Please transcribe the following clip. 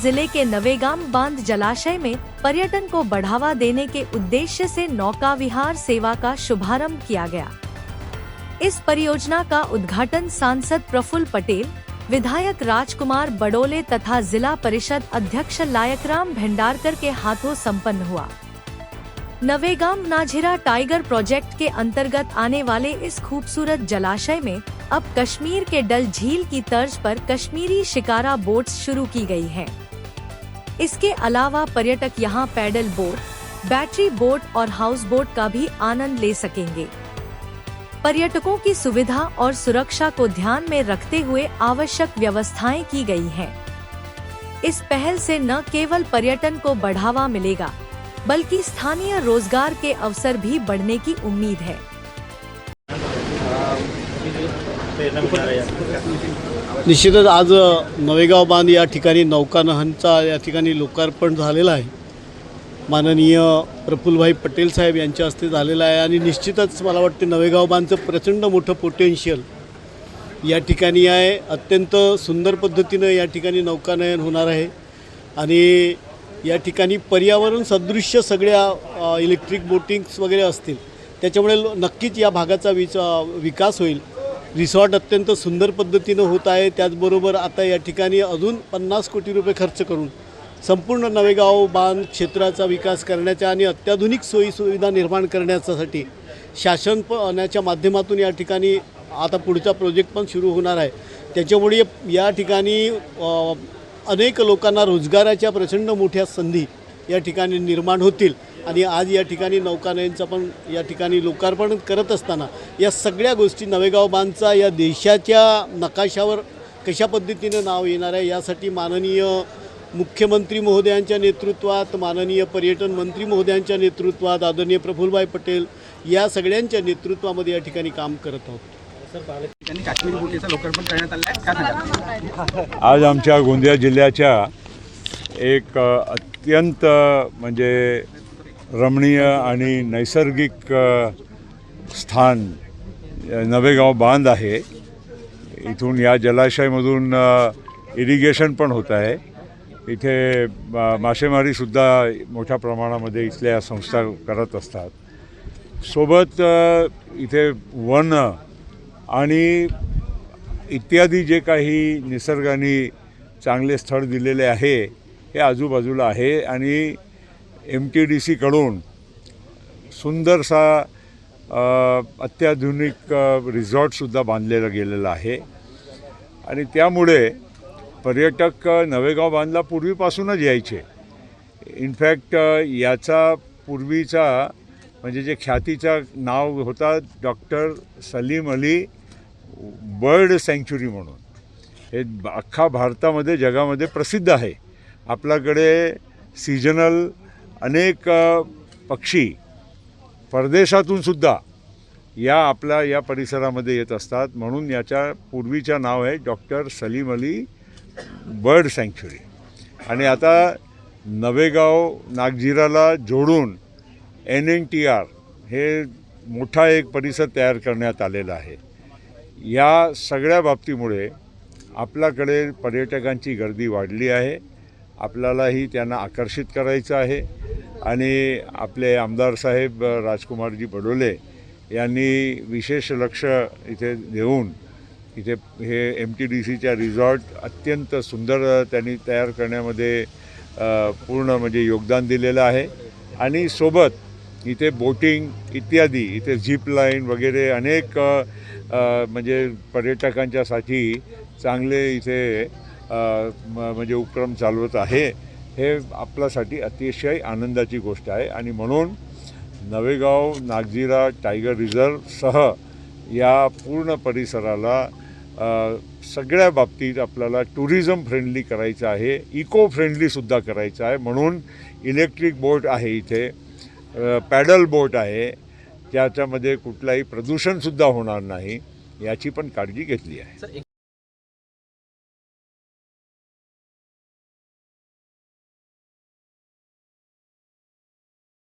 जिले के नवेगाम बांध जलाशय में पर्यटन को बढ़ावा देने के उद्देश्य से नौका विहार सेवा का शुभारंभ किया गया। इस परियोजना का उद्घाटन सांसद प्रफुल्ल पटेल, विधायक राजकुमार बडोले तथा जिला परिषद अध्यक्ष लायकराम भंडारकर के हाथों संपन्न हुआ। नवेगाम नाझिरा टाइगर प्रोजेक्ट के अंतर्गत आने वाले इस खूबसूरत जलाशय में अब कश्मीर के डल झील की तर्ज पर कश्मीरी शिकारा बोट्स शुरू की गई है। इसके अलावा पर्यटक यहां पैडल बोट, बैटरी बोट और हाउस बोट का भी आनंद ले सकेंगे। पर्यटकों की सुविधा और सुरक्षा को ध्यान में रखते हुए आवश्यक व्यवस्थाएं की गई हैं। इस पहल से न केवल पर्यटन को बढ़ावा मिलेगा, बल्कि स्थानीय रोजगार के अवसर भी बढ़ने की उम्मीद है। निश्चितच आज नवेगाव बांध या ठिकाणी नौकानहनचा या ठिकाणी लोकार्पण झालेला आहे। माननीय प्रफुल्लभाई पटेल साहेब यांच्या हस्ते झालेला आहे आणि निश्चितच मला वाटते नवेगाव बांधचं प्रचंड मोठं पोटेन्शियल या ठिकाणी आहे। अत्यंत सुंदर पद्धतीनं या ठिकाणी नौकानयन होणार आहे आणि या ठिकाणी पर्यावरण सदृश्य सगळ्या इलेक्ट्रिक बोटिंग्स वगैरे असतील, त्याच्यामुळे नक्कीच या भागाचा विकास होईल। रिसॉर्ट अत्यंत सुंदर पद्धतीनं होत आहे। त्याचबरोबर आता या ठिकाणी अजून 50 कोटी रुपये खर्च करून संपूर्ण नवेगाव बांध क्षेत्राचा विकास करण्याचा आणि अत्याधुनिक सोयीसुविधा निर्माण करण्यासाठी शासनाच्या माध्यमातून या ठिकाणी आता पुढचा प्रोजेक्ट पण सुरू होणार आहे। त्याच्यामुळे या ठिकाणी अनेक लोकांना रोजगाराच्या प्रचंड मोठ्या संधी या ठिकाणी निर्माण होतील आणि आज या ठिकाणी नौकानयनचं पण या ठिकाणी लोकार्पण करत असताना या सगळ्या गोष्टी नवेगाव बांधचा या देशाच्या नकाशावर कशा पद्धतीने नाव येणार आहे यासाठी माननीय मुख्यमंत्री महोदयांच्या नेतृत्वात, माननीय पर्यटन मंत्री महोदयांच्या नेतृत्वात, आदरणीय प्रफुल्लभाई पटेल या सगळ्यांच्या नेतृत्वामध्ये या ठिकाणी काम करत आहोत। आज आमच्या गोंदिया जिल्ह्याच्या एक अत्यंत म्हणजे रमणीय आणि नैसर्गिक स्थान नवेगाव बांध आहे। इथून या जलाशयामधून इरिगेशन पण होत आहे। इथे मासेमारीसुद्धा मोठ्या प्रमाणामध्ये इथल्या संस्था करत असतात। सोबत इथे वन आणि इत्यादी जे काही निसर्गाने चांगले स्थळ दिलेले आहे हे आजूबाजूला आहे आणि MTDC कडून सुंदरसा अत्याधुनिक रिसॉर्टसुद्धा बांधलेला गेलेला आहे आणि त्यामुळे पर्यटक नवेगाव बांधला पूर्वीपासूनच यायचे। इनफॅक्ट याचा पूर्वीचा म्हणजे जे ख्यातीचा नाव होता doctor Salim Ali bird sanctuary म्हणून, हे अख्खा भारतामध्ये जगामध्ये प्रसिद्ध आहे। आपल्याकडे सीजनल अनेक पक्षी परदेशातून सुद्धा या परिसरामध्ये येत असतात, म्हणून याच्या पूर्वीचा नाव आहे doctor Salim Ali bird sanctuary. आणि आता नवेगाव नागझिराला जोडून NNTR हे मोठा एक परिसर तयार करण्यात आलेला आहे। या सगळ्या बाबतीमुळे आपल्याकडे पर्यटकांची गर्दी वाढली आहे। आपल्यालाही त्यांना आकर्षित करायचं आहे आणि आपले आमदार साहेब राजकुमारजी बडोले यांनी विशेष लक्ष इथे देऊन इथे हे MTDCच्या रिसॉर्ट अत्यंत सुंदर त्यांनी तयार करण्यामध्ये पूर्ण म्हणजे योगदान दिलेलं आहे आणि सोबत इथे बोटिंग इत्यादी, इथे झिप लाईन वगैरे अनेक म्हणजे पर्यटकांच्यासाठी चांगले इथे म्हणजे उपक्रम चालवत आहे। हे आपल्यासाठी अतिशय आनंदाची गोष्ट आहे आणि म्हणून नवेगाव नागझिरा टायगर रिझर्वसह या पूर्ण परिसराला सगळ्या बाबतीत आपल्याला टुरिझम फ्रेंडली करायचं आहे, इको फ्रेंडलीसुद्धा करायचं आहे। म्हणून इलेक्ट्रिक बोट आहे, इथे पॅडल बोट आहे, ज्याच्यामध्ये कुठलाही प्रदूषणसुद्धा होणार नाही याची पण काळजी घेतली आहे।